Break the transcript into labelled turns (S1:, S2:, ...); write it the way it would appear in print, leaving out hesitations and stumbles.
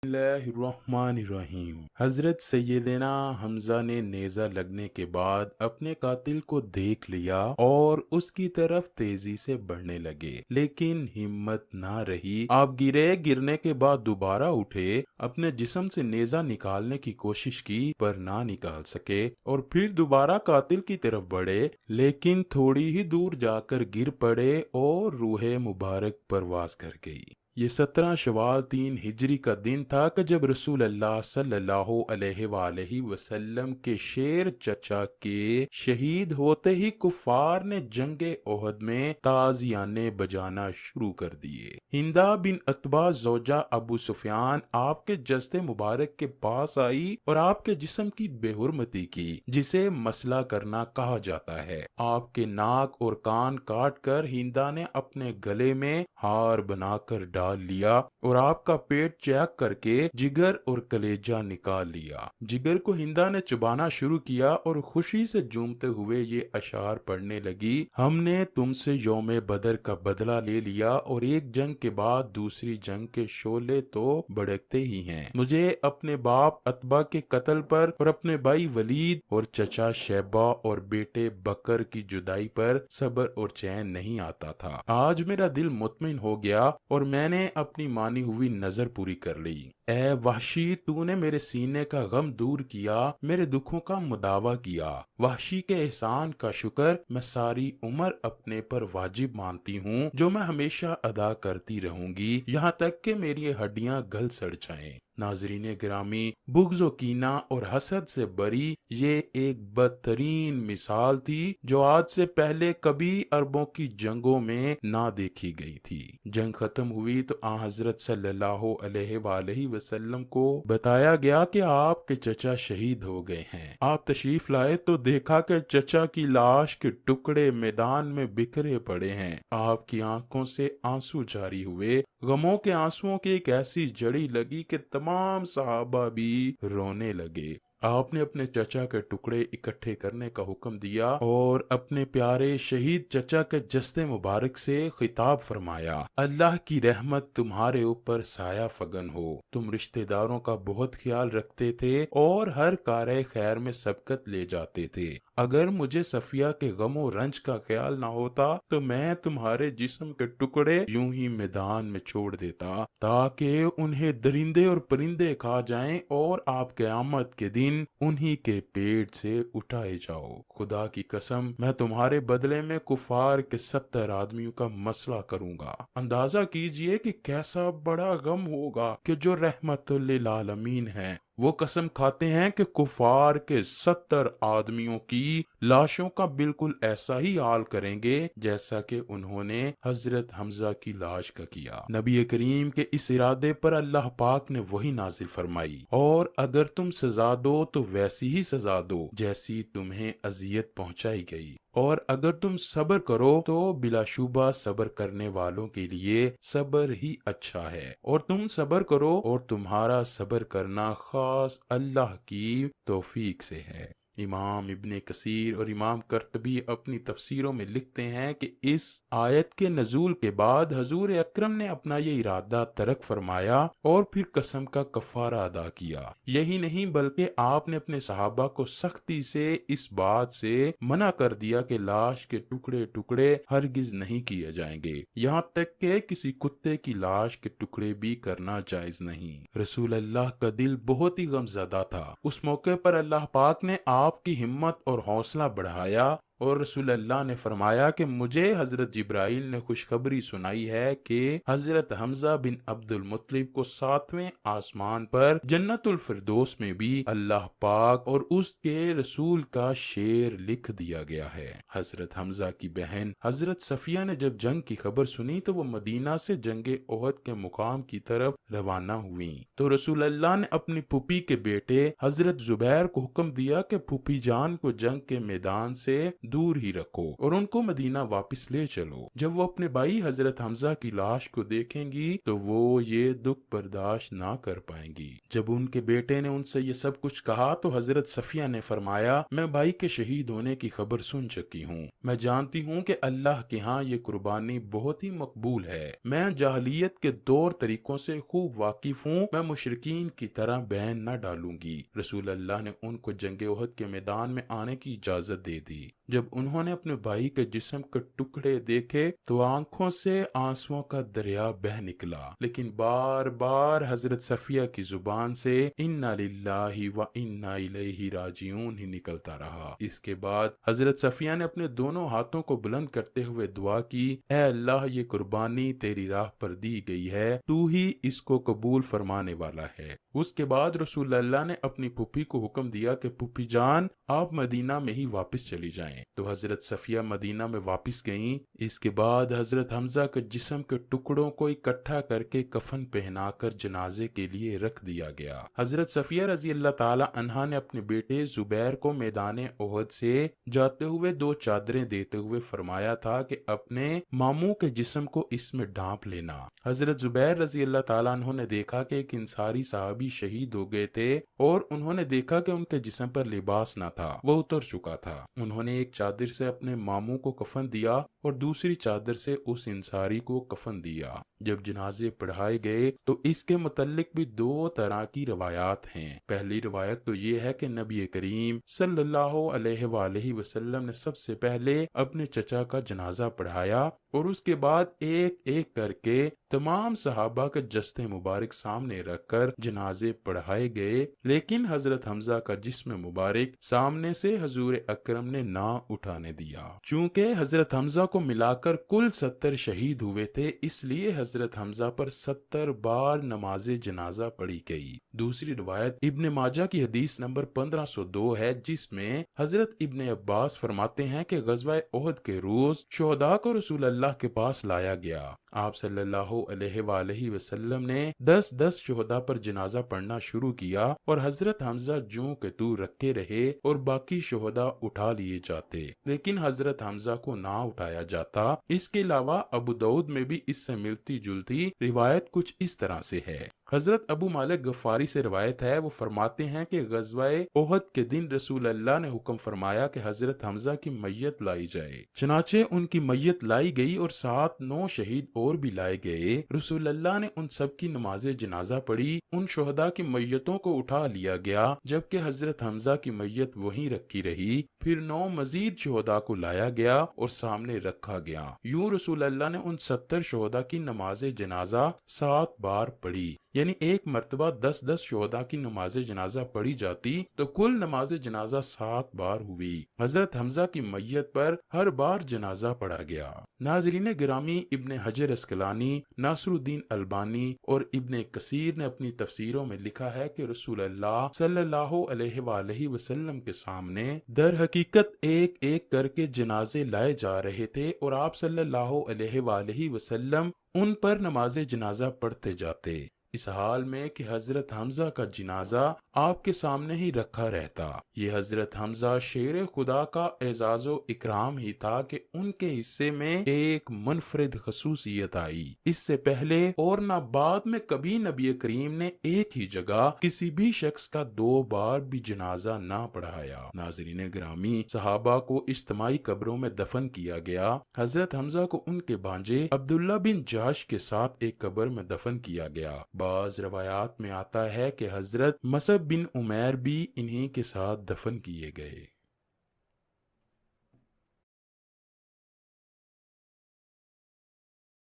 S1: बिस्मिल्लाहिर्रहमानिर्रहीम। हजरत सैयदना हमजा ने नेज़ा लगने के बाद अपने कातिल को देख लिया और उसकी तरफ तेजी से बढ़ने लगे, लेकिन हिम्मत ना रही। आप गिरने के बाद दोबारा उठे, अपने जिस्म से नेज़ा निकालने की कोशिश की पर ना निकाल सके और फिर दोबारा कातिल की तरफ बढ़े, लेकिन थोड़ी ही दूर जाकर गिर पड़े और रूह मुबारक परवाज कर गई। ये 17 शवाल 3 हिजरी का दिन था कि जब रसूल अल्लाह सल्लल्लाहु अलैहि वसल्लम के शेर चचा के शहीद होते ही कुफार ने जंगे ओहद में ताजियाने बजाना शुरू कर दिए। हिंदा बिन अतबा जोजा अबू सुफियान आपके जस्ते मुबारक के पास आई और आपके जिस्म की बेहुरमती की, जिसे मसला करना कहा जाता है। आपके नाक और कान काट कर हिंदा ने अपने गले में हार बनाकर डाल लिया और आपका पेट चेक करके जिगर और कलेजा निकाल लिया। जिगर को हिंदा ने चबाना शुरू किया और खुशी से झूमते हुए ये अशार पढ़ने लगी, हमने तुमसे यौमे बदर का बदला ले लिया और एक जंग के बाद दूसरी जंग के शोले तो भड़कते ही हैं। मुझे अपने बाप अतबा के कत्ल पर और अपने भाई वलीद और चचा शैबा और बेटे बकर की जुदाई पर सब्र और चैन नहीं आता था। आज मेरा दिल मुतमिन हो गया और मैंने अपनी मानी हुई नजर पूरी कर ली। ए वहशी, तूने मेरे सीने का गम दूर किया, मेरे दुखों का मुदावा किया। वहशी के एहसान का शुक्र मैं सारी उम्र अपने पर वाजिब मानती हूँ, जो मैं हमेशा अदा करती रहूंगी, यहाँ तक कि मेरी हड्डियां गल सड़ जाएं। नाजरीन गिरामी, बुग़्ज़ व कीना और हसद से बरी ये एक बदतरीन मिसाल थी जो आज से पहले कभी अरबों की जंगों में ना देखी गई थी। जंग खत्म हुई तो आ हजरत सल्लल्लाहु अलैहि वसल्लम को बताया गया कि आपके चचा शहीद हो गए हैं। आप तशरीफ लाए तो देखा कि चचा की लाश के टुकड़े मैदान में बिखरे पड़े हैं। आपकी आंखों से आंसू जारी हुए। गमों के आंसुओं की एक ऐसी जड़ी लगी कि तमाम सहाबा भी रोने लगे। आपने अपने चचा के टुकड़े इकट्ठे करने का हुक्म दिया और अपने प्यारे शहीद चचा के जस्ते मुबारक से खिताब फरमाया, अल्लाह की रहमत तुम्हारे ऊपर साया फगन हो। तुम रिश्तेदारों का बहुत ख्याल रखते थे और हर कार्य खैर में सबकत ले जाते थे। अगर मुझे सफिया के गमो रंज का ख्याल ना होता तो मैं तुम्हारे जिस्म के टुकड़े यूं ही मैदान में छोड़ देता, ताकि उन्हें दरिंदे और परिंदे खा जाएं और आप क़यामत के दिन उन्हीं के पेट से उठाए जाओ। खुदा की कसम, मैं तुम्हारे बदले में कुफार के 70 आदमियों का मसला करूंगा। अंदाजा कीजिए कि कैसा बड़ा गम होगा कि जो रहमतुल लिल आलमीन है वो कसम खाते हैं कि कुफार के 70 आदमियों की लाशों का बिल्कुल ऐसा ही हाल करेंगे जैसा कि उन्होंने हजरत हमजा की लाश का किया। नबी करीम के इस इरादे पर अल्लाह पाक ने वही नाजिल फरमाई, और अगर तुम सजा दो तो वैसी ही सजा दो जैसी तुम्हें अजियत पहुंचाई गई, और अगर तुम सब्र करो तो बिलाशुबा सब्र करने वालों के लिए सब्र ही अच्छा है। और तुम सब्र करो और तुम्हारा सब्र करना खास अल्लाह की तौफीक से है। इमाम इब्ने कसीर और इमाम कर्तबी अपनी तफसीरों में लिखते हैं कि इस आयत के नजूल के बाद हजूर अकरम ने अपना ये इरादा तरक फरमाया और फिर कसम का कफारा अदा किया। यही नहीं बल्कि आपने अपने सहाबा को सख्ती से इस बात से मना कर दिया कि लाश के टुकड़े टुकड़े हरगिज नहीं किए जाएंगे, यहाँ तक कि किसी कुत्ते की लाश के टुकड़े भी करना जायज नहीं। रसूल अल्लाह का दिल बहुत ही गमज़दा था। उस मौके पर अल्लाह पाक ने आपकी हिम्मत और हौसला बढ़ाया और रसूल अल्लाह ने फरमाया कि मुझे हजरत जिब्राइल ने खुशखबरी सुनाई है कि हजरत हमजा बिन अब्दुल मुत्तलिब को 7वें आसमान पर जन्नतुल फिरदौस में भी अल्लाह पाक और उसके रसूल का शेर लिख दिया गया है। हजरत हमजा की बहन हजरत सफिया ने जब जंग की खबर सुनी तो वो मदीना से जंगे ओहद के मुकाम की तरफ रवाना हुई। तो रसूल अल्लाह ने अपनी फूफी के बेटे हजरत जुबैर को हुक्म दिया कि फूफी जान को जंग के मैदान से दूर ही रखो और उनको मदीना वापस ले चलो। जब वो अपने भाई हजरत हमजा की लाश को देखेंगी तो वो ये दुख बर्दाश्त ना कर पाएंगी। जब उनके बेटे ने उनसे ये सब कुछ कहा तो हजरत सफिया ने फरमाया, मैं भाई के शहीद होने की खबर सुन चुकी हूँ। मैं जानती हूँ कि अल्लाह के यहाँ ये कुर्बानी बहुत ही मकबूल है। मैं जाहलियत के दौर तरीकों से खूब वाकिफ हूँ। मैं मुशरिकीन की तरह बैन न डालूंगी। रसूल अल्लाह ने उनको जंग ओहद के मैदान में आने की इजाजत दे दी। जब उन्होंने अपने भाई के जिस्म के टुकड़े देखे तो आंखों से आंसुओं का दरिया बह निकला, लेकिन बार बार हजरत सफिया की जुबान से इन्ना लिल्लाहि व इन्ना इलैहि राजिऊन ही निकलता रहा। इसके बाद हजरत सफिया ने अपने दोनों हाथों को बुलंद करते हुए दुआ की, ऐ अल्लाह, ये कुर्बानी तेरी राह पर दी गई है, तू ही इसको कबूल फरमाने वाला है। उसके बाद रसूल अल्लाह ने अपनी फूफी को हुक्म दिया कि फूफी जान, आप मदीना में ही वापस चली जाएं। तो हजरत सफिया मदीना में वापस गईं। इसके बाद हजरत हमजा के जिस्म के टुकड़ों को इकट्ठा करके कफन पहनाकर जनाजे के लिए रख दिया गया। हजरत सफिया रजी अल्लाह ताला अन्हा ने अपने बेटे जुबैर को मैदान ओहद से जाते हुए 2 चादरें देते हुए फरमाया था कि अपने मामू के जिस्म को इसमें ढांप लेना। हजरत जुबैर रजी अल्लाह ताला अन्हों ने देखा कि एक इंसारी साहबी शहीद हो गए थे और उन्होंने देखा कि उनके जिस्म पर लिबास न था, वो उतर चुका था। उन्होंने एक चादर से अपने मामू को कफन दिया और दूसरी चादर से उस इंसारी को कफन दिया। जब जनाजे पढ़ाए गए तो इसके मुतल्लिक भी 2 तरह की रवायात हैं। पहली रवायत तो ये है कि नबी करीम सल्लल्लाहु अलैहि वसल्लम ने सबसे पहले अपने चचा का जनाजा पढ़ाया और उसके बाद एक एक करके तमाम सहाबा के जस्ते मुबारक सामने रखकर जनाजे पढ़ाए गए, लेकिन हजरत हमजा का जिस्म मुबारक सामने से हजूर अकरम ने ना उठाने दिया। चूंकि हजरत हमजा को मिलाकर कुल 70 शहीद हुए थे, इसलिए हजरत हमजा पर 70 बार नमाजे जनाजा पढ़ी गई। दूसरी रिवायत इब्ने माजा की हदीस नंबर 1502 है, जिसमें हजरत इब्ने अब्बास फरमाते हैं कि गज़वा ओहद के रोज शोहदा को रसूल अल्लाह के पास लाया गया। आप सल्लल्लाहु अलैहि वसल्लम ने 10-10 शोहदा पर जनाजा पढ़ना शुरू किया और हजरत हमजा जूं के तू रखे रहे और बाकी शोहदा उठा लिए जाते, लेकिन हजरत हमजा को ना उठाया जाता। इसके अलावा अबू दाऊद में भी इससे मिलती जुलती रिवायत कुछ इस तरह से है। हजरत अबू मालिक गफारी से रिवायत है, वो फरमाते हैं कि गज़वाए ओहद के दिन रसूल अल्लाह ने हुक्म फरमाया कि हजरत हमजा की मैयत लाई जाए। चनाचे उनकी मैयत लाई गई और 7-9 शहीद और भी लाए गए। रसूल अल्लाह ने उन सब की नमाज जनाजा पढ़ी। उन शोहदा की मैयतों को उठा लिया गया, जबकि हजरत हमजा की मैयत वहीं रखी रही। फिर 9 मजीद शोहदा को लाया गया और सामने रखा गया। यूं रसूल अल्लाह ने उन 70 शोहदा की नमाज जनाजा 7 बार पढ़ी, यानी एक मर्तबा 10-10 शोहदा की नमाज जनाजा पढ़ी जाती तो कुल नमाज जनाजा 7 बार हुई। हजरत हमजा की मैयत पर हर बार जनाजा पढ़ा गया। नाजरीन गिरामी, इब्ने हजर अस्कलानी, नासरुद्दीन अलबानी और इब्ने कसीर ने अपनी तफसीरों में लिखा है कि रसूल अल्लाह सल्लल्लाहु अलैहि वसल्लम के सामने दर हकीकत एक एक करके जनाजे लाए जा रहे थे और आप सल्लल्लाहु अलैहि वसल्लम उन पर नमाज जनाजा पढ़ते जाते। इस हाल में कि हजरत हमजा का जनाजा आपके सामने ही रखा रहता। ये हजरत हमजा शेर खुदा का एजाजो इकराम ही था कि उनके हिस्से में एक मुनफरिद खसूसियत आई। इससे पहले और न बाद में कभी नबी करीम ने एक ही जगह किसी भी शख्स का 2 बार भी जनाजा ना पढ़ाया। नाज़रीन गिरामी, सहाबा को इज्तिमाई कब्रों में दफन किया गया। हजरत हमजा को उनके भांजे अब्दुल्ला बिन जाश के साथ एक कब्र में दफन किया गया। बाज रवायात में आता है कि हजरत मसअब बिन उमैर भी इन्हीं के साथ दफन किए गए।